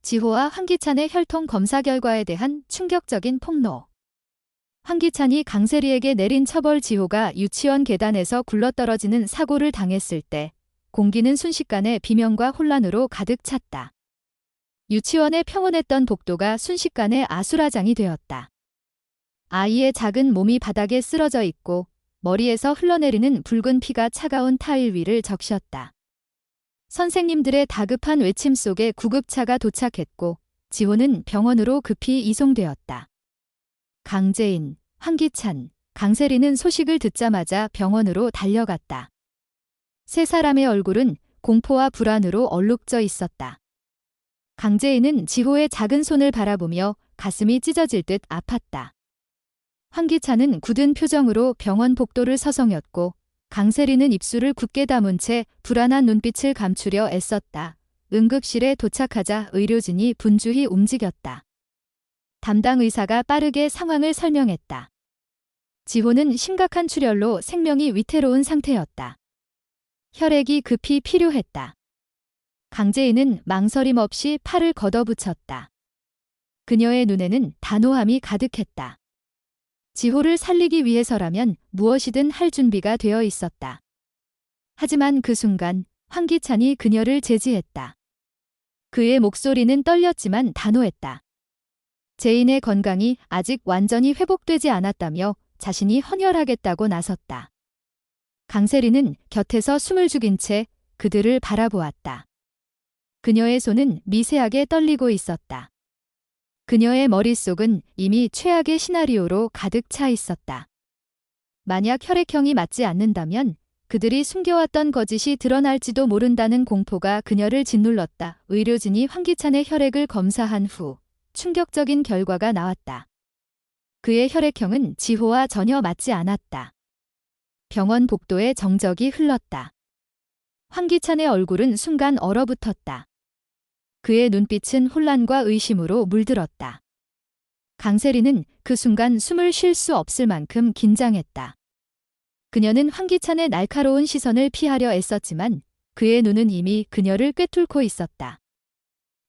지호와 황기찬의 혈통 검사 결과에 대한 충격적인 폭로. 황기찬이 강세리에게 내린 처벌. 지호가 유치원 계단에서 굴러떨어지는 사고를 당했을 때 공기는 순식간에 비명과 혼란으로 가득 찼다. 유치원의 평온했던 복도가 순식간에 아수라장이 되었다. 아이의 작은 몸이 바닥에 쓰러져 있고 머리에서 흘러내리는 붉은 피가 차가운 타일 위를 적셨다. 선생님들의 다급한 외침 속에 구급차가 도착했고 지호는 병원으로 급히 이송되었다. 강재인, 황기찬, 강세리는 소식을 듣자마자 병원으로 달려갔다. 세 사람의 얼굴은 공포와 불안으로 얼룩져 있었다. 강재인은 지호의 작은 손을 바라보며 가슴이 찢어질 듯 아팠다. 황기찬은 굳은 표정으로 병원 복도를 서성였고 강세리는 입술을 굳게 다문 채 불안한 눈빛을 감추려 애썼다. 응급실에 도착하자 의료진이 분주히 움직였다. 담당 의사가 빠르게 상황을 설명했다. 지호는 심각한 출혈로 생명이 위태로운 상태였다. 혈액이 급히 필요했다. 강재인은 망설임 없이 팔을 걷어붙였다. 그녀의 눈에는 단호함이 가득했다. 지호를 살리기 위해서라면 무엇이든 할 준비가 되어 있었다. 하지만 그 순간 황기찬이 그녀를 제지했다. 그의 목소리는 떨렸지만 단호했다. 재인의 건강이 아직 완전히 회복되지 않았다며 자신이 헌혈하겠다고 나섰다. 강세리는 곁에서 숨을 죽인 채 그들을 바라보았다. 그녀의 손은 미세하게 떨리고 있었다. 그녀의 머릿속은 이미 최악의 시나리오로 가득 차 있었다. 만약 혈액형이 맞지 않는다면 그들이 숨겨왔던 거짓이 드러날지도 모른다는 공포가 그녀를 짓눌렀다. 의료진이 황기찬의 혈액을 검사한 후 충격적인 결과가 나왔다. 그의 혈액형은 지호와 전혀 맞지 않았다. 병원 복도에 정적이 흘렀다. 황기찬의 얼굴은 순간 얼어붙었다. 그의 눈빛은 혼란과 의심으로 물들었다. 강세리는 그 순간 숨을 쉴 수 없을 만큼 긴장했다. 그녀는 황기찬의 날카로운 시선을 피하려 애썼지만 그의 눈은 이미 그녀를 꿰뚫고 있었다.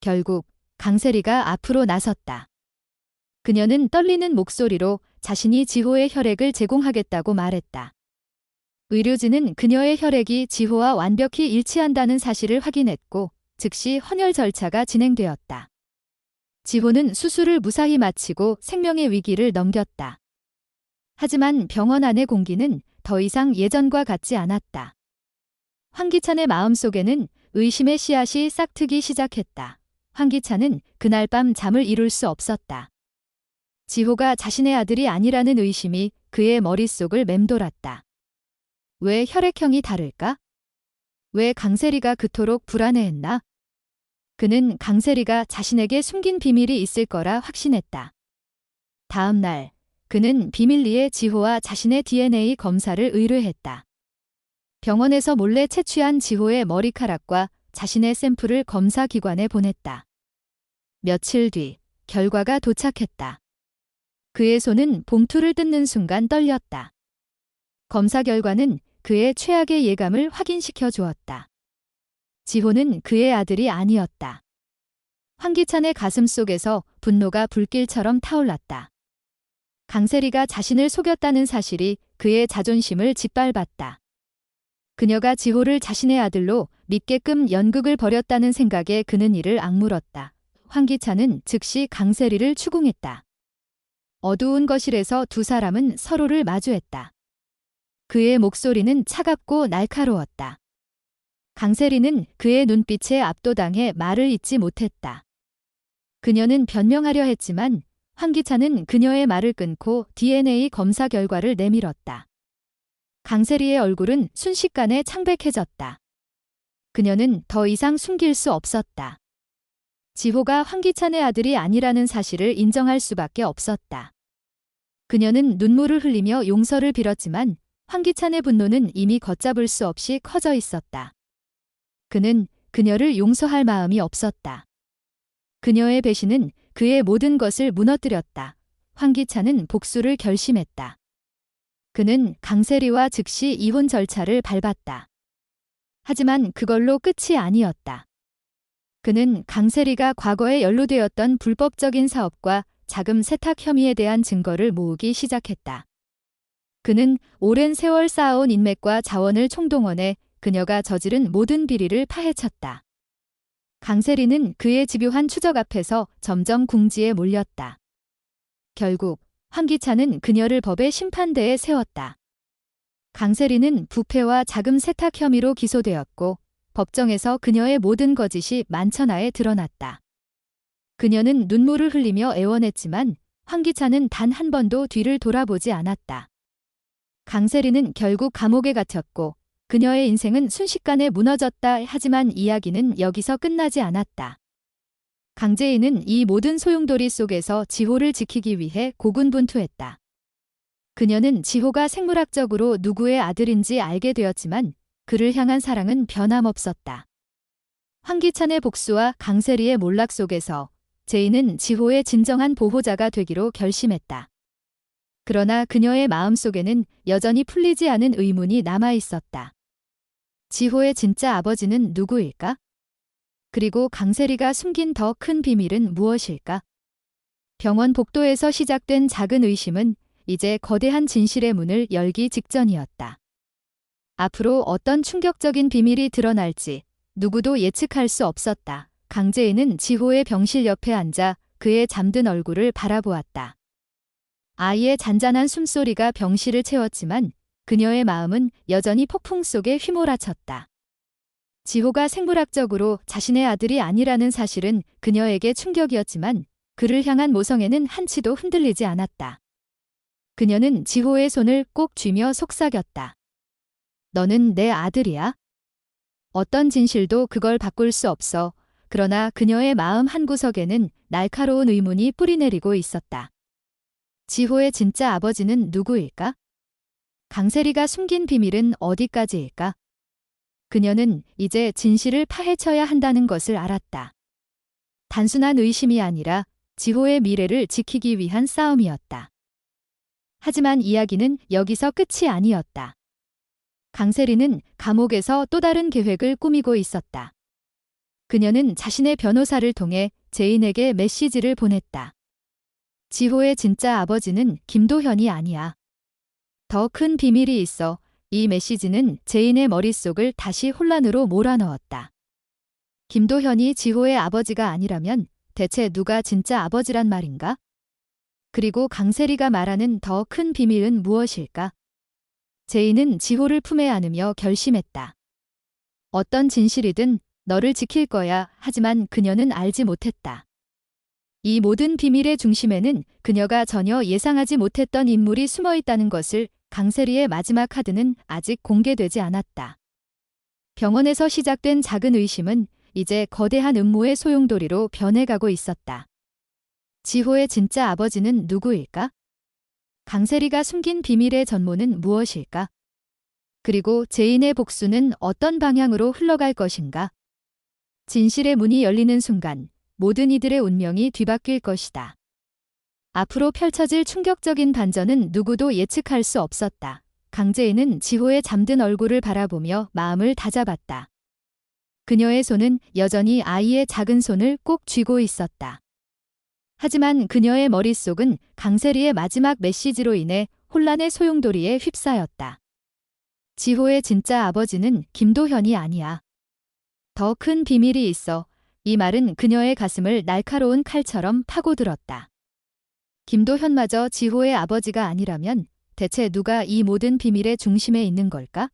결국 강세리가 앞으로 나섰다. 그녀는 떨리는 목소리로 자신이 지호의 혈액을 제공하겠다고 말했다. 의료진은 그녀의 혈액이 지호와 완벽히 일치한다는 사실을 확인했고 즉시 헌혈 절차가 진행되었다. 지호는 수술을 무사히 마치고 생명의 위기를 넘겼다. 하지만 병원 안의 공기는 더 이상 예전과 같지 않았다. 황기찬의 마음속에는 의심의 씨앗이 싹트기 시작했다. 황기찬은 그날 밤 잠을 이룰 수 없었다. 지호가 자신의 아들이 아니라는 의심이 그의 머릿속을 맴돌았다. 왜 혈액형이 다를까? 왜 강세리가 그토록 불안해했나? 그는 강세리가 자신에게 숨긴 비밀이 있을 거라 확신했다. 다음 날, 그는 비밀리에 지호와 자신의 DNA 검사를 의뢰했다. 병원에서 몰래 채취한 지호의 머리카락과 자신의 샘플을 검사기관에 보냈다. 며칠 뒤, 결과가 도착했다. 그의 손은 봉투를 뜯는 순간 떨렸다. 검사 결과는 그의 최악의 예감을 확인시켜 주었다. 지호는 그의 아들이 아니었다. 황기찬의 가슴 속에서 분노가 불길처럼 타올랐다. 강세리가 자신을 속였다는 사실이 그의 자존심을 짓밟았다. 그녀가 지호를 자신의 아들로 믿게끔 연극을 벌였다는 생각에 그는 이를 악물었다. 황기찬은 즉시 강세리를 추궁했다. 어두운 거실에서 두 사람은 서로를 마주했다. 그의 목소리는 차갑고 날카로웠다. 강세리는 그의 눈빛에 압도당해 말을 잇지 못했다. 그녀는 변명하려 했지만 황기찬은 그녀의 말을 끊고 DNA 검사 결과를 내밀었다. 강세리의 얼굴은 순식간에 창백해졌다. 그녀는 더 이상 숨길 수 없었다. 지호가 황기찬의 아들이 아니라는 사실을 인정할 수밖에 없었다. 그녀는 눈물을 흘리며 용서를 빌었지만 황기찬의 분노는 이미 걷잡을 수 없이 커져 있었다. 그는 그녀를 용서할 마음이 없었다. 그녀의 배신은 그의 모든 것을 무너뜨렸다. 황기찬은 복수를 결심했다. 그는 강세리와 즉시 이혼 절차를 밟았다. 하지만 그걸로 끝이 아니었다. 그는 강세리가 과거에 연루되었던 불법적인 사업과 자금 세탁 혐의에 대한 증거를 모으기 시작했다. 그는 오랜 세월 쌓아온 인맥과 자원을 총동원해 그녀가 저지른 모든 비리를 파헤쳤다. 강세리는 그의 집요한 추적 앞에서 점점 궁지에 몰렸다. 결국 황기찬은 그녀를 법의 심판대에 세웠다. 강세리는 부패와 자금 세탁 혐의로 기소되었고 법정에서 그녀의 모든 거짓이 만천하에 드러났다. 그녀는 눈물을 흘리며 애원했지만 황기찬은 단 한 번도 뒤를 돌아보지 않았다. 강세리는 결국 감옥에 갇혔고 그녀의 인생은 순식간에 무너졌다. 하지만 이야기는 여기서 끝나지 않았다. 강재인은 이 모든 소용돌이 속에서 지호를 지키기 위해 고군분투했다. 그녀는 지호가 생물학적으로 누구의 아들인지 알게 되었지만 그를 향한 사랑은 변함없었다. 황기찬의 복수와 강세리의 몰락 속에서 제인은 지호의 진정한 보호자가 되기로 결심했다. 그러나 그녀의 마음속에는 여전히 풀리지 않은 의문이 남아 있었다. 지호의 진짜 아버지는 누구일까? 그리고 강세리가 숨긴 더 큰 비밀은 무엇일까? 병원 복도에서 시작된 작은 의심은 이제 거대한 진실의 문을 열기 직전이었다. 앞으로 어떤 충격적인 비밀이 드러날지 누구도 예측할 수 없었다. 강재인은 지호의 병실 옆에 앉아 그의 잠든 얼굴을 바라보았다. 아이의 잔잔한 숨소리가 병실을 채웠지만 그녀의 마음은 여전히 폭풍 속에 휘몰아쳤다. 지호가 생물학적으로 자신의 아들이 아니라는 사실은 그녀에게 충격이었지만 그를 향한 모성애는 한치도 흔들리지 않았다. 그녀는 지호의 손을 꼭 쥐며 속삭였다. 너는 내 아들이야? 어떤 진실도 그걸 바꿀 수 없어. 그러나 그녀의 마음 한구석에는 날카로운 의문이 뿌리내리고 있었다. 지호의 진짜 아버지는 누구일까? 강세리가 숨긴 비밀은 어디까지일까? 그녀는 이제 진실을 파헤쳐야 한다는 것을 알았다. 단순한 의심이 아니라 지호의 미래를 지키기 위한 싸움이었다. 하지만 이야기는 여기서 끝이 아니었다. 강세리는 감옥에서 또 다른 계획을 꾸미고 있었다. 그녀는 자신의 변호사를 통해 제인에게 메시지를 보냈다. 지호의 진짜 아버지는 김도현이 아니야. 더 큰 비밀이 있어. 이 메시지는 제인의 머릿속을 다시 혼란으로 몰아넣었다. 김도현이 지호의 아버지가 아니라면 대체 누가 진짜 아버지란 말인가? 그리고 강세리가 말하는 더 큰 비밀은 무엇일까? 제인은 지호를 품에 안으며 결심했다. 어떤 진실이든 너를 지킬 거야. 하지만 그녀는 알지 못했다. 이 모든 비밀의 중심에는 그녀가 전혀 예상하지 못했던 인물이 숨어 있다는 것을. 강세리의 마지막 카드는 아직 공개되지 않았다. 병원에서 시작된 작은 의심은 이제 거대한 음모의 소용돌이로 변해가고 있었다. 지호의 진짜 아버지는 누구일까? 강세리가 숨긴 비밀의 전모는 무엇일까? 그리고 제인의 복수는 어떤 방향으로 흘러갈 것인가? 진실의 문이 열리는 순간 모든 이들의 운명이 뒤바뀔 것이다. 앞으로 펼쳐질 충격적인 반전은 누구도 예측할 수 없었다. 강재인은 지호의 잠든 얼굴을 바라보며 마음을 다잡았다. 그녀의 손은 여전히 아이의 작은 손을 꼭 쥐고 있었다. 하지만 그녀의 머릿속은 강세리의 마지막 메시지로 인해 혼란의 소용돌이에 휩싸였다. 지호의 진짜 아버지는 김도현이 아니야. 더 큰 비밀이 있어. 이 말은 그녀의 가슴을 날카로운 칼처럼 파고들었다. 김도현마저 지호의 아버지가 아니라면 대체 누가 이 모든 비밀의 중심에 있는 걸까?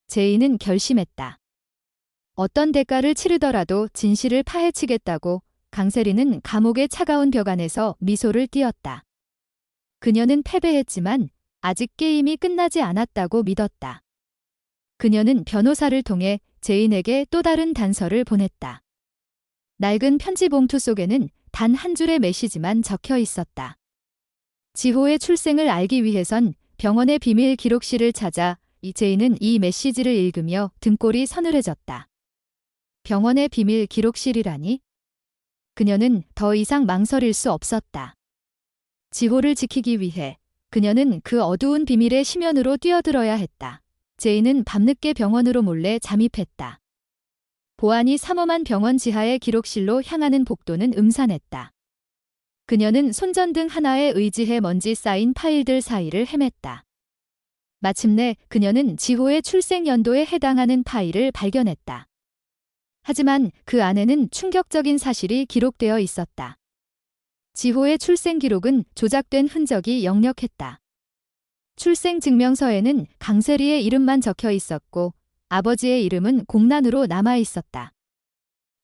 제인은 결심했다. 어떤 대가를 치르더라도 진실을 파헤치겠다고. 강세리는 감옥의 차가운 벽 안에서 미소를 띄었다. 그녀는 패배했지만 아직 게임이 끝나지 않았다고 믿었다. 그녀는 변호사를 통해 제인에게 또 다른 단서를 보냈다. 낡은 편지 봉투 속에는 단 한 줄의 메시지만 적혀 있었다. 지호의 출생을 알기 위해선 병원의 비밀 기록실을 찾아 제인은 이 메시지를 읽으며 등골이 서늘해졌다. 병원의 비밀 기록실이라니? 그녀는 더 이상 망설일 수 없었다. 지호를 지키기 위해 그녀는 그 어두운 비밀의 심연으로 뛰어들어야 했다. 제인은 밤늦게 병원으로 몰래 잠입했다. 보안이 삼엄한 병원 지하의 기록실로 향하는 복도는 음산했다. 그녀는 손전등 하나에 의지해 먼지 쌓인 파일들 사이를 헤맸다. 마침내 그녀는 지호의 출생 연도에 해당하는 파일을 발견했다. 하지만 그 안에는 충격적인 사실이 기록되어 있었다. 지호의 출생 기록은 조작된 흔적이 역력했다. 출생 증명서에는 강세리의 이름만 적혀 있었고 아버지의 이름은 공란으로 남아 있었다.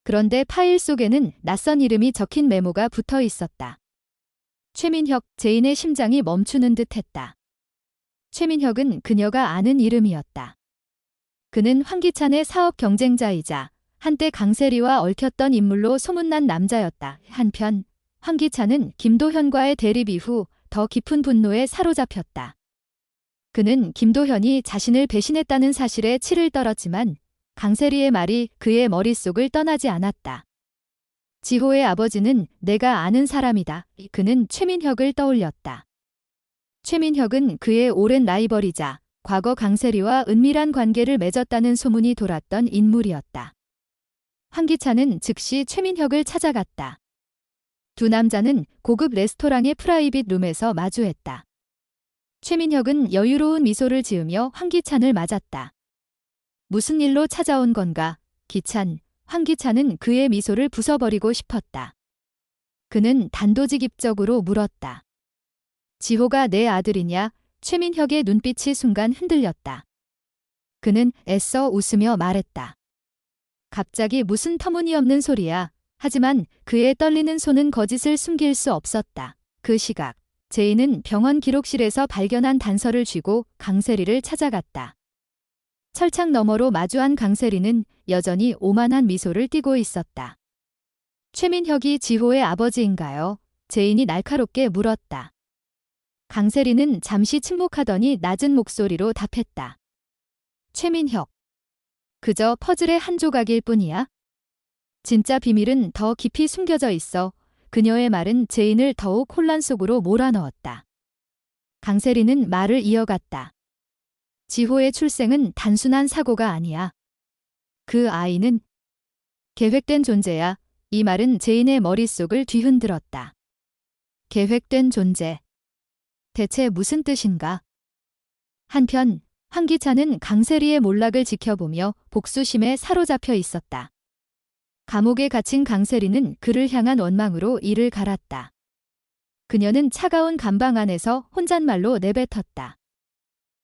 그런데 파일 속에는 낯선 이름이 적힌 메모가 붙어 있었다. 최민혁, 제인의 심장이 멈추는 듯 했다. 최민혁은 그녀가 아는 이름이었다. 그는 황기찬의 사업 경쟁자이자 한때 강세리와 얽혔던 인물로 소문난 남자였다. 한편 황기찬은 김도현과의 대립 이후 더 깊은 분노에 사로잡혔다. 그는 김도현이 자신을 배신했다는 사실에 치를 떨었지만 강세리의 말이 그의 머릿속을 떠나지 않았다. 지호의 아버지는 내가 아는 사람이다. 그는 최민혁을 떠올렸다. 최민혁은 그의 오랜 라이벌이자 과거 강세리와 은밀한 관계를 맺었다는 소문이 돌았던 인물이었다. 황기찬은 즉시 최민혁을 찾아갔다. 두 남자는 고급 레스토랑의 프라이빗 룸에서 마주했다. 최민혁은 여유로운 미소를 지으며 황기찬을 맞았다. 무슨 일로 찾아온 건가? 기찬. 황기찬은 그의 미소를 부숴버리고 싶었다. 그는 단도직입적으로 물었다. 지호가 내 아들이냐? 최민혁의 눈빛이 순간 흔들렸다. 그는 애써 웃으며 말했다. 갑자기 무슨 터무니없는 소리야. 하지만 그의 떨리는 손은 거짓을 숨길 수 없었다. 그 시각, 제인은 병원 기록실에서 발견한 단서를 쥐고 강세리를 찾아갔다. 철창 너머로 마주한 강세리는 여전히 오만한 미소를 띠고 있었다. 최민혁이 지호의 아버지인가요? 제인이 날카롭게 물었다. 강세리는 잠시 침묵하더니 낮은 목소리로 답했다. 최민혁. 그저 퍼즐의 한 조각일 뿐이야. 진짜 비밀은 더 깊이 숨겨져 있어. 그녀의 말은 제인을 더욱 혼란 속으로 몰아넣었다. 강세리는 말을 이어갔다. 지호의 출생은 단순한 사고가 아니야. 그 아이는 계획된 존재야. 이 말은 제인의 머릿속을 뒤흔들었다. 계획된 존재. 대체 무슨 뜻인가? 한편 황기찬은 강세리의 몰락을 지켜보며 복수심에 사로잡혀 있었다. 감옥에 갇힌 강세리는 그를 향한 원망으로 이를 갈았다. 그녀는 차가운 감방 안에서 혼잣말로 내뱉었다.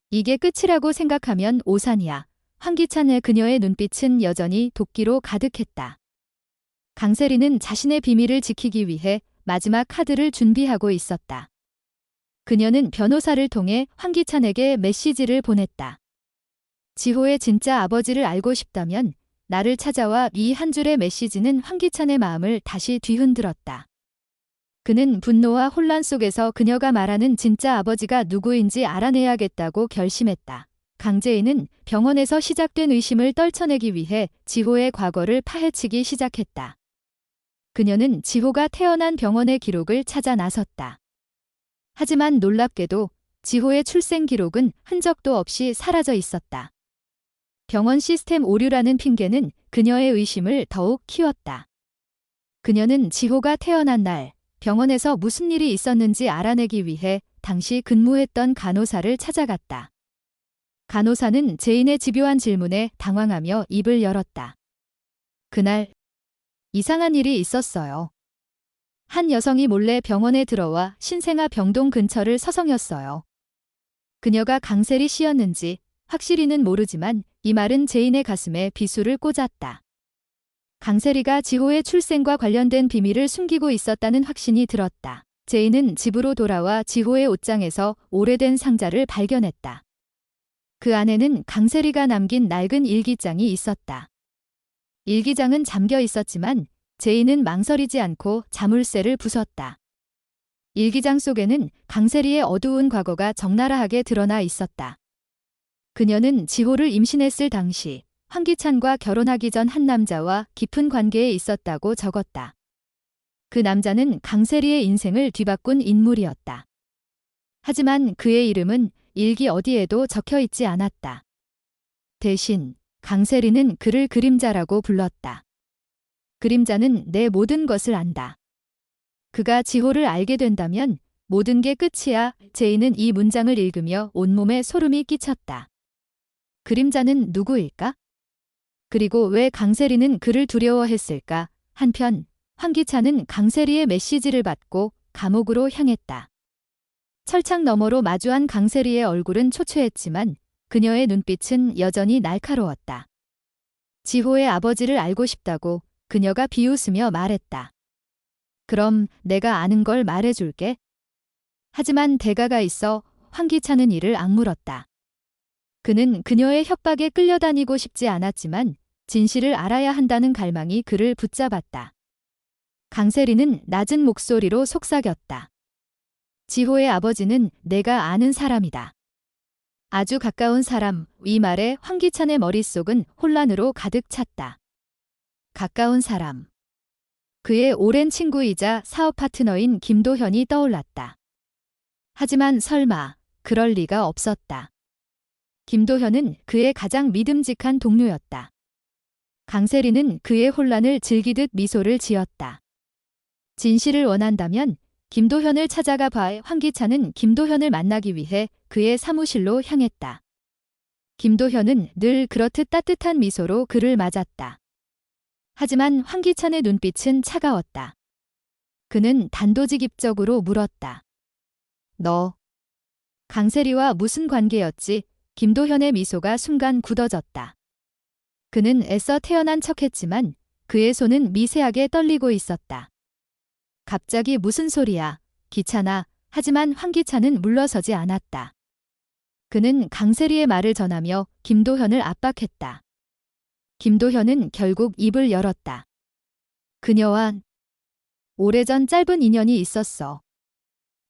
이게 끝이라고 생각하면 오산이야. 황기찬의 그녀의 눈빛은 여전히 도끼로 가득했다. 강세리는 자신의 비밀을 지키기 위해 마지막 카드를 준비하고 있었다. 그녀는 변호사를 통해 황기찬에게 메시지를 보냈다. 지호의 진짜 아버지를 알고 싶다면 나를 찾아와. 이 한 줄의 메시지는 황기찬의 마음을 다시 뒤흔들었다. 그는 분노와 혼란 속에서 그녀가 말하는 진짜 아버지가 누구인지 알아내야겠다고 결심했다. 강제인은 병원에서 시작된 의심을 떨쳐내기 위해 지호의 과거를 파헤치기 시작했다. 그녀는 지호가 태어난 병원의 기록을 찾아 나섰다. 하지만 놀랍게도 지호의 출생 기록은 흔적도 없이 사라져 있었다. 병원 시스템 오류라는 핑계는 그녀의 의심을 더욱 키웠다. 그녀는 지호가 태어난 날 병원에서 무슨 일이 있었는지 알아내기 위해 당시 근무했던 간호사를 찾아갔다. 간호사는 제인의 집요한 질문에 당황하며 입을 열었다. 그날 이상한 일이 있었어요. 한 여성이 몰래 병원에 들어와 신생아 병동 근처를 서성였어요. 그녀가 강세리 씨였는지 확실히는 모르지만 이 말은 제인의 가슴에 비수를 꽂았다. 강세리가 지호의 출생과 관련된 비밀을 숨기고 있었다는 확신이 들었다. 제인은 집으로 돌아와 지호의 옷장에서 오래된 상자를 발견했다. 그 안에는 강세리가 남긴 낡은 일기장이 있었다. 일기장은 잠겨 있었지만 제인은 망설이지 않고 자물쇠를 부쉈다. 일기장 속에는 강세리의 어두운 과거가 적나라하게 드러나 있었다. 그녀는 지호를 임신했을 당시 황기찬과 결혼하기 전 한 남자와 깊은 관계에 있었다고 적었다. 그 남자는 강세리의 인생을 뒤바꾼 인물이었다. 하지만 그의 이름은 일기 어디에도 적혀 있지 않았다. 대신 강세리는 그를 그림자라고 불렀다. 그림자는 내 모든 것을 안다. 그가 지호를 알게 된다면 모든 게 끝이야. 제이는 이 문장을 읽으며 온몸에 소름이 끼쳤다. 그림자는 누구일까? 그리고 왜 강세리는 그를 두려워했을까? 한편 황기찬은 강세리의 메시지를 받고 감옥으로 향했다. 철창 너머로 마주한 강세리의 얼굴은 초췌했지만 그녀의 눈빛은 여전히 날카로웠다. 지호의 아버지를 알고 싶다고 그녀가 비웃으며 말했다. 그럼 내가 아는 걸 말해줄게. 하지만 대가가 있어. 황기찬은 이를 악물었다. 그는 그녀의 협박에 끌려다니고 싶지 않았지만 진실을 알아야 한다는 갈망이 그를 붙잡았다. 강세리는 낮은 목소리로 속삭였다. 지호의 아버지는 내가 아는 사람이다. 아주 가까운 사람. 이 말에 황기찬의 머릿속은 혼란으로 가득 찼다. 가까운 사람. 그의 오랜 친구이자 사업 파트너인 김도현이 떠올랐다. 하지만 설마 그럴 리가 없었다. 김도현은 그의 가장 믿음직한 동료였다. 강세리는 그의 혼란을 즐기듯 미소를 지었다. 진실을 원한다면 김도현을 찾아가 봐. 황기찬은 김도현을 만나기 위해 그의 사무실로 향했다. 김도현은 늘 그렇듯 따뜻한 미소로 그를 맞았다. 하지만 황기찬의 눈빛은 차가웠다. 그는 단도직입적으로 물었다. 너 강세리와 무슨 관계였지? 김도현의 미소가 순간 굳어졌다. 그는 애써 태어난 척했지만 그의 손은 미세하게 떨리고 있었다. 갑자기 무슨 소리야? 귀찮아. 하지만 황기찬은 물러서지 않았다. 그는 강세리의 말을 전하며 김도현을 압박했다. 김도현은 결국 입을 열었다. 그녀와 오래전 짧은 인연이 있었어.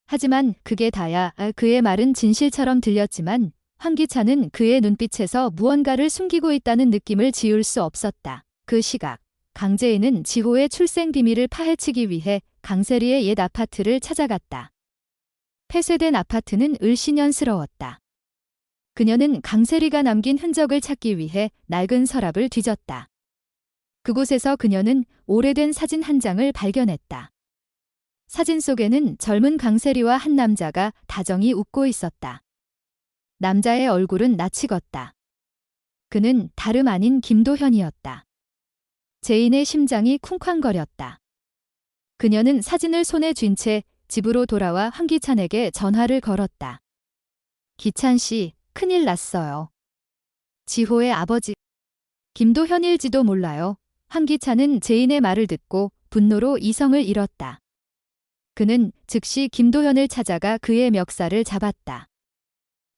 하지만 그게 다야. 그의 말은 진실처럼 들렸지만 황기찬은 그의 눈빛에서 무언가를 숨기고 있다는 느낌을 지울 수 없었다. 그 시각, 강재인은 지호의 출생 비밀을 파헤치기 위해 강세리의 옛 아파트를 찾아갔다. 폐쇄된 아파트는 을씨년스러웠다. 그녀는 강세리가 남긴 흔적을 찾기 위해 낡은 서랍을 뒤졌다. 그곳에서 그녀는 오래된 사진 한 장을 발견했다. 사진 속에는 젊은 강세리와 한 남자가 다정히 웃고 있었다. 남자의 얼굴은 낯익었다. 그는 다름 아닌 김도현이었다. 제인의 심장이 쿵쾅거렸다. 그녀는 사진을 손에 쥔 채 집으로 돌아와 황기찬에게 전화를 걸었다. 기찬 씨, 큰일 났어요. 지호의 아버지 김도현일지도 몰라요. 황기찬은 제인의 말을 듣고 분노로 이성을 잃었다. 그는 즉시 김도현을 찾아가 그의 멱살을 잡았다.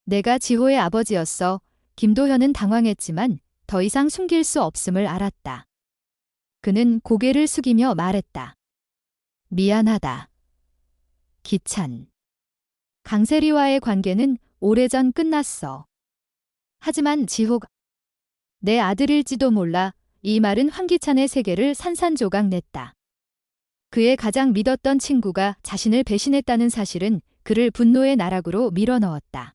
내가 지호의 아버지였어. 김도현은 당황했지만 더 이상 숨길 수 없음을 알았다. 그는 고개를 숙이며 말했다. 미안하다. 기찬. 강세리와의 관계는 오래전 끝났어. 하지만 지호가 내 아들일지도 몰라. 이 말은 황기찬의 세계를 산산조각 냈다. 그의 가장 믿었던 친구가 자신을 배신했다는 사실은 그를 분노의 나락으로 밀어넣었다.